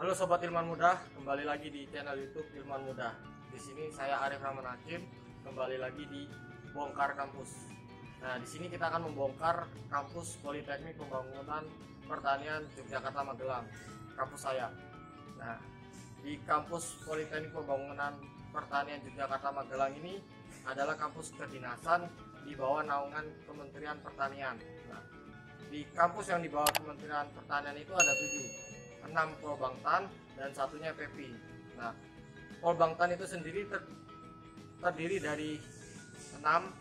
Halo Sobat Ilmuwan Muda, kembali lagi di channel YouTube Ilmuwan Muda. Di sini saya Arif Rahman Hakim, kembali lagi di Bongkar Kampus. Nah, di sini kita akan membongkar kampus Politeknik Pembangunan Pertanian Yogyakarta Magelang, kampus saya. Nah, di kampus Politeknik Pembangunan Pertanian Yogyakarta Magelang ini adalah kampus kedinasan di bawah naungan Kementerian Pertanian. Nah, di kampus yang di bawah Kementerian Pertanian itu ada 6 Polbangtan dan satunya PEPI. Nah, Polbangtan itu sendiri terdiri dari 6.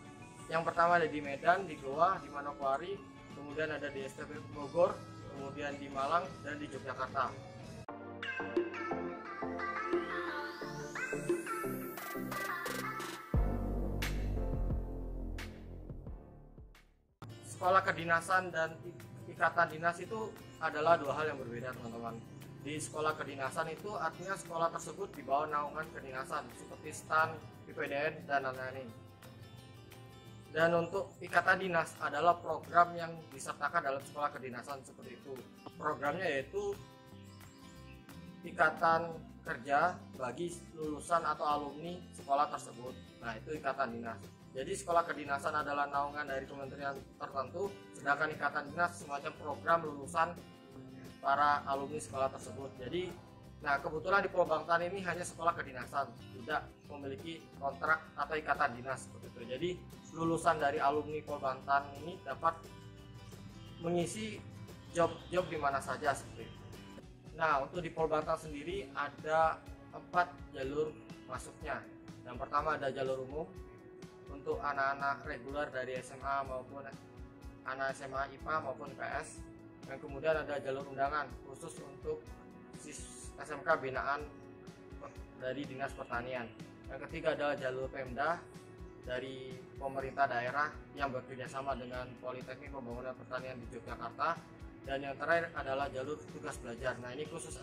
Yang pertama ada di Medan, di Goa, di Manokwari, kemudian ada di STP Bogor, kemudian di Malang dan di Yogyakarta. Sekolah kedinasan dan ikatan dinas itu adalah dua hal yang berbeda, teman-teman. Di sekolah kedinasan itu artinya sekolah tersebut di bawah naungan kedinasan seperti STAN, IPDN, dan lain-lain. Dan untuk ikatan dinas adalah program yang disertakan dalam sekolah kedinasan seperti itu. Programnya yaitu ikatan kerja bagi lulusan atau alumni sekolah tersebut. Nah, itu ikatan dinas. Jadi sekolah kedinasan adalah naungan dari kementerian tertentu, sedangkan ikatan dinas semacam program lulusan para alumni sekolah tersebut. Jadi, nah kebetulan di Polbangtan ini hanya sekolah kedinasan, tidak memiliki kontrak atau ikatan dinas seperti itu. Jadi lulusan dari alumni Polbangtan ini dapat mengisi job-job di mana saja seperti itu. Nah, untuk di Polbangtan sendiri ada 4 jalur masuknya. Yang pertama ada jalur umum untuk anak-anak reguler dari SMA maupun anak SMA IPA maupun IPS. Yang kemudian ada jalur undangan khusus untuk SMK binaan dari Dinas Pertanian. Yang ketiga adalah jalur Pemda dari pemerintah daerah yang bekerjasama dengan Politeknik Pembangunan Pertanian di Yogyakarta. Dan yang terakhir adalah jalur tugas belajar. Nah, ini khusus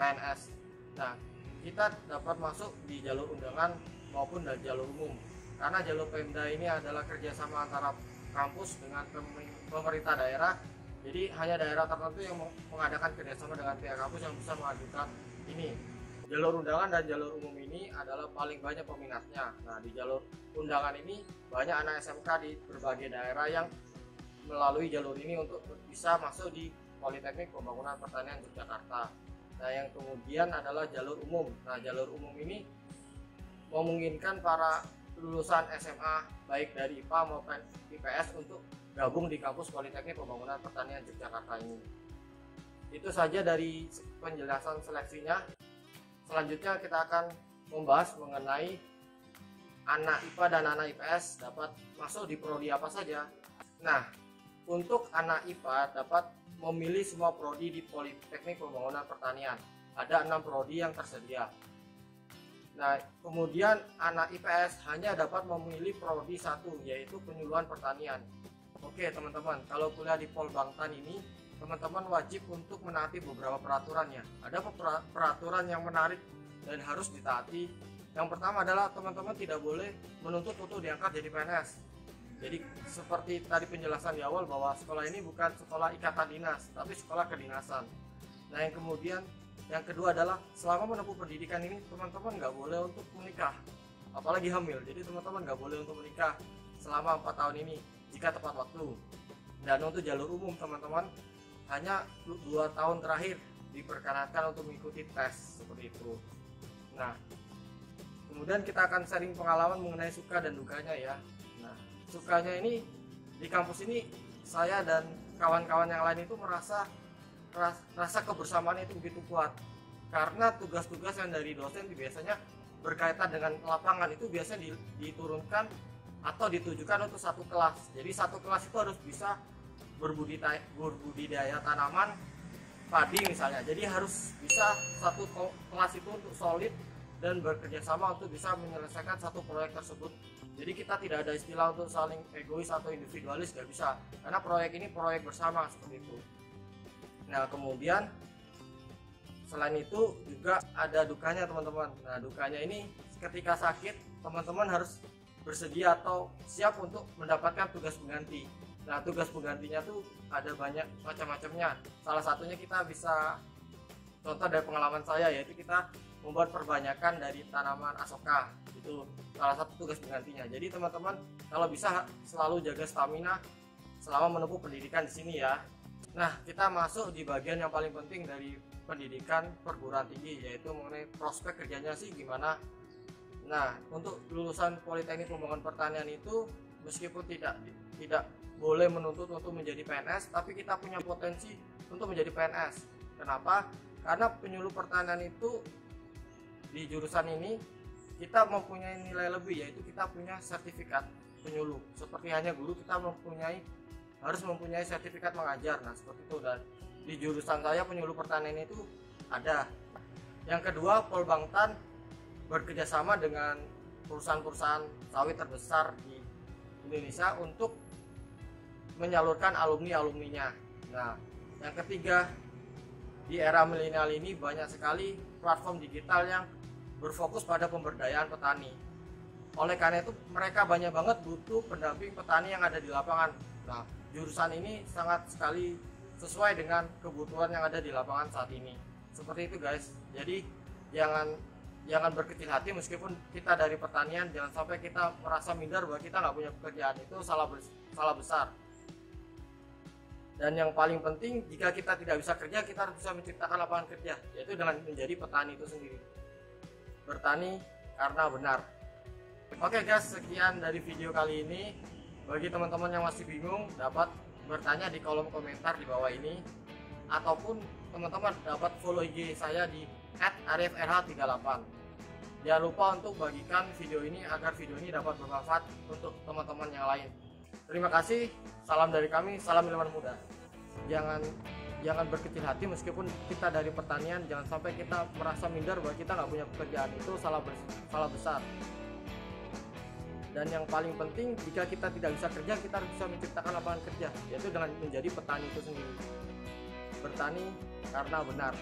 PNS. Nah, kita dapat masuk di jalur undangan maupun dari jalur umum. Karena jalur Pemda ini adalah kerjasama antara kampus dengan pemerintah daerah. Jadi hanya daerah tertentu yang mengadakan kerjasama dengan pihak kampus yang bisa mengajukan ini. Jalur undangan dan jalur umum ini adalah paling banyak peminatnya. Nah, di jalur undangan ini banyak anak SMK di berbagai daerah yang melalui jalur ini untuk bisa masuk di Politeknik Pembangunan Pertanian Yogyakarta. Nah, yang kemudian adalah jalur umum. Nah, jalur umum ini memungkinkan para lulusan SMA baik dari IPA maupun IPS untuk gabung di kampus Politeknik Pembangunan Pertanian Yogyakarta ini. Itu saja dari penjelasan seleksinya. Selanjutnya kita akan membahas mengenai anak IPA dan anak IPS dapat masuk di prodi apa saja. Nah, untuk anak IPA dapat memilih semua prodi di Politeknik Pembangunan Pertanian. Ada 6 prodi yang tersedia. Nah, kemudian anak IPS hanya dapat memilih prodi 1, yaitu penyuluhan pertanian. Oke teman-teman, kalau kuliah di Polbangtan ini, teman-teman wajib untuk menaati beberapa peraturannya. Ada peraturan yang menarik dan harus ditaati. Yang pertama adalah teman-teman tidak boleh menuntut untuk diangkat jadi PNS. Jadi seperti tadi penjelasan di awal bahwa sekolah ini bukan sekolah ikatan dinas, tapi sekolah kedinasan. Nah, yang kedua adalah selama menempuh pendidikan ini teman-teman nggak boleh untuk menikah, apalagi hamil. Jadi teman-teman nggak boleh untuk menikah selama 4 tahun ini jika tepat waktu. Dan untuk jalur umum teman-teman hanya 2 tahun terakhir diperkenankan untuk mengikuti tes seperti itu. Nah, kemudian kita akan sharing pengalaman mengenai suka dan dukanya ya. Nah, sukanya ini di kampus ini saya dan kawan-kawan yang lain itu rasa kebersamaan itu begitu kuat, karena tugas-tugas yang dari dosen biasanya berkaitan dengan lapangan itu biasanya diturunkan atau ditujukan untuk satu kelas. Jadi satu kelas itu harus bisa berbudidaya tanaman padi misalnya. Jadi harus bisa satu kelas itu untuk solid dan bekerja sama untuk bisa menyelesaikan satu proyek tersebut. Jadi kita tidak ada istilah untuk saling egois atau individualis, nggak bisa, karena proyek ini proyek bersama seperti itu. Nah, kemudian selain itu juga ada dukanya teman-teman. Nah, dukanya ini ketika sakit teman-teman harus bersedia atau siap untuk mendapatkan tugas pengganti. Nah, tugas penggantinya tuh ada banyak macam-macamnya. Salah satunya kita bisa contoh dari pengalaman saya, yaitu kita membuat perbanyakan dari tanaman asoka. Itu salah satu tugas penggantinya. Jadi teman-teman kalau bisa selalu jaga stamina selama menempuh pendidikan di sini ya. Nah, kita masuk di bagian yang paling penting dari pendidikan perguruan tinggi, yaitu mengenai prospek kerjanya sih gimana. Nah, untuk lulusan Politeknik Pembangunan Pertanian itu meskipun tidak boleh menuntut untuk menjadi PNS, tapi kita punya potensi untuk menjadi PNS. Kenapa? Karena penyuluh pertanian itu di jurusan ini kita mempunyai nilai lebih, yaitu kita punya sertifikat penyuluh. Seperti hanya guru, kita harus mempunyai sertifikat mengajar. Nah, seperti itu. Dan di jurusan saya penyuluh pertanian itu ada. Yang kedua, Polbangtan bekerjasama dengan perusahaan-perusahaan sawit terbesar di Indonesia untuk menyalurkan alumni-alumninya. Nah, yang ketiga, di era milenial ini banyak sekali platform digital yang berfokus pada pemberdayaan petani. Oleh karena itu mereka banyak banget butuh pendamping petani yang ada di lapangan. Nah, jurusan ini sangat sekali sesuai dengan kebutuhan yang ada di lapangan saat ini. Seperti itu guys. Jadi jangan berkecil hati meskipun kita dari pertanian. Jangan sampai kita merasa minder bahwa kita nggak punya pekerjaan. Itu salah besar. Dan yang paling penting, jika kita tidak bisa kerja, kita harus bisa menciptakan lapangan kerja, yaitu dengan menjadi petani itu sendiri. Bertani karena benar. Oke guys, sekian dari video kali ini. Bagi teman-teman yang masih bingung, dapat bertanya di kolom komentar di bawah ini, ataupun teman-teman dapat follow IG saya di @arifrh38. Jangan lupa untuk bagikan video ini agar video ini dapat bermanfaat untuk teman-teman yang lain. Terima kasih, salam dari kami, salam ilmuwan muda. Jangan berkecil hati meskipun kita dari pertanian. Jangan sampai kita merasa minder bahwa kita nggak punya pekerjaan. Itu salah besar. Dan yang paling penting, jika kita tidak bisa kerja, kita harus bisa menciptakan lapangan kerja, yaitu dengan menjadi petani itu sendiri. Bertani karena benar.